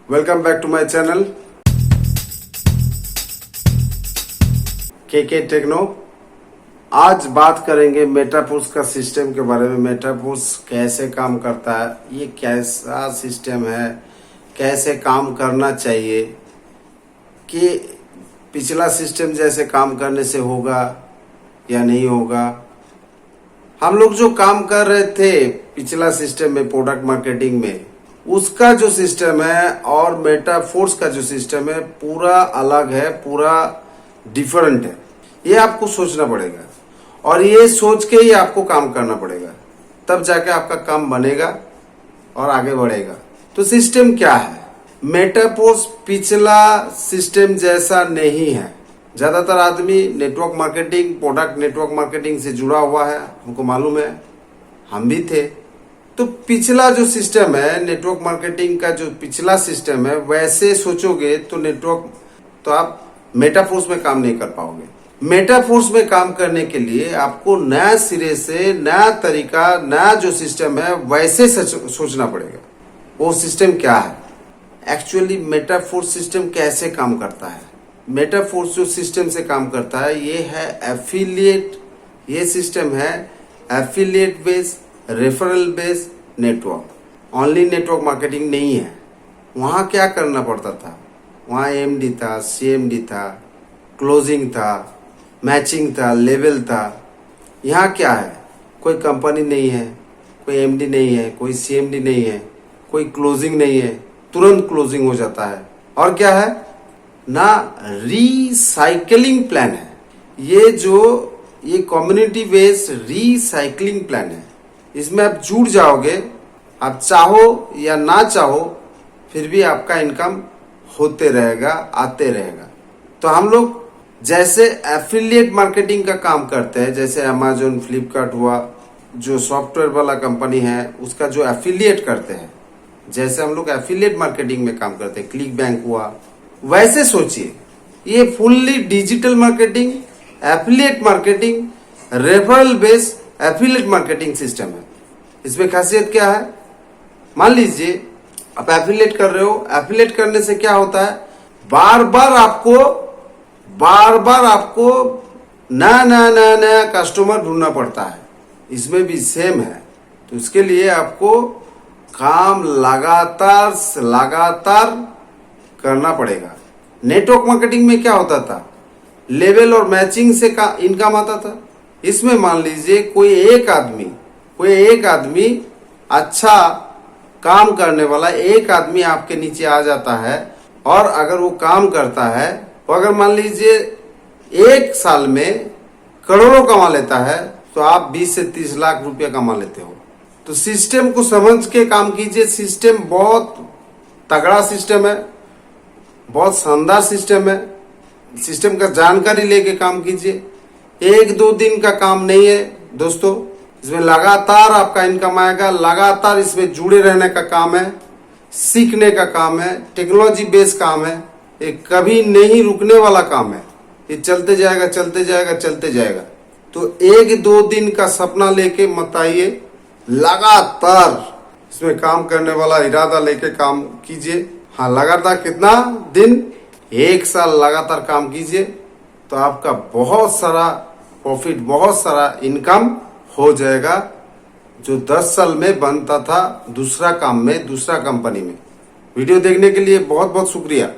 Welcome back to my channel K Techno. आज बात करेंगे मेटाफोर्स का सिस्टम के बारे में। मेटाफोर्स कैसे काम करता है, ये कैसा सिस्टम है, कैसे काम करना चाहिए, कि पिछला सिस्टम जैसे काम करने से होगा या नहीं होगा। हम लोग जो काम कर रहे थे पिछला सिस्टम में, प्रोडक्ट मार्केटिंग में, उसका जो सिस्टम है और मेटाफोर्स का जो सिस्टम है पूरा अलग है, पूरा डिफरेंट है। ये आपको सोचना पड़ेगा और ये सोच के ही आपको काम करना पड़ेगा, तब जाके आपका काम बनेगा और आगे बढ़ेगा। तो सिस्टम क्या है? मेटाफोर्स पिछला सिस्टम जैसा नहीं है। ज्यादातर आदमी network marketing, product network marketing से जुड़ा हुआ है, हमको मालूम है, हम भी थे। तो पिछला जो सिस्टम है नेटवर्क मार्केटिंग का, जो पिछला सिस्टम है, वैसे सोचोगे तो आप मेटाफोर्स में काम नहीं कर पाओगे। मेटाफोर्स में काम करने के लिए आपको नया सिरे से, नया तरीका, नया जो सिस्टम है वैसे सोचना पड़ेगा। वो सिस्टम क्या है? एक्चुअली मेटाफोर्स सिस्टम कैसे काम करता है? मेटाफोर्स जो सिस्टम से काम करता है ये है एफिलिएट। ये सिस्टम है affiliate based, referral based network. Only network marketing नहीं है। वहां क्या करना पड़ता था? वहां एमडी था, सीएमडी था, क्लोजिंग था, मैचिंग था, लेवल था। यहाँ क्या है? कोई कंपनी नहीं है, कोई एमडी नहीं है, कोई सीएमडी नहीं है, कोई क्लोजिंग नहीं है, तुरंत क्लोजिंग हो जाता है। और क्या है ना, रिसाइकलिंग प्लान है। ये कम्युनिटी बेस्ड रिसाइकलिंग प्लान है। इसमें आप जुड़ जाओगे, आप चाहो या ना चाहो, फिर भी आपका इनकम होते रहेगा, आते रहेगा। तो हम लोग जैसे एफिलिएट मार्केटिंग का काम करते हैं, जैसे अमेजोन, फ्लिपकार्ट हुआ, जो सॉफ्टवेयर वाला कंपनी है उसका जो एफिलिएट करते हैं, जैसे हम लोग एफिलिएट मार्केटिंग में काम करते हैं, क्लिक बैंक हुआ, वैसे सोचिए ये fully digital marketing, affiliate marketing, referral based affiliate marketing system है। इसमें खासियत क्या है? मान लीजिए आप एफिलिएट कर रहे हो। एफिलिएट करने से क्या होता है? बार बार आपको नया कस्टमर ढूंढना पड़ता है। इसमें भी सेम है। तो इसके लिए आपको काम लगातार करना पड़ेगा। नेटवर्क मार्केटिंग में क्या होता था? लेवल और मैचिंग से का इनकम आता था। इसमें मान लीजिए कोई एक आदमी अच्छा काम करने वाला एक आदमी आपके नीचे आ जाता है, और अगर वो काम करता है तो अगर मान लीजिए एक साल में करोड़ों कमा लेता है, तो आप 20 से 30 लाख रुपया कमा लेते हो। तो सिस्टम को समझ के काम कीजिए। सिस्टम बहुत तगड़ा सिस्टम है, बहुत शानदार सिस्टम है। सिस्टम का जानकारी लेके काम कीजिए। 1-2 दिन का काम नहीं है दोस्तों। इसमें लगातार आपका इनकम आएगा। लगातार इसमें जुड़े रहने का काम है, सीखने का काम है, टेक्नोलॉजी बेस्ड काम है। ये कभी नहीं रुकने वाला काम है। ये चलते जाएगा। तो 1-2 दिन का सपना लेके मत आइए, लगातार इसमें काम करने वाला इरादा लेके काम कीजिए। हाँ, लगातार कितना दिन? 1 साल लगातार काम कीजिए, तो आपका बहुत सारा प्रॉफिट, बहुत सारा इनकम हो जाएगा, जो 10 साल में बनता था दूसरा काम में, दूसरा कंपनी में। वीडियो देखने के लिए बहुत बहुत शुक्रिया।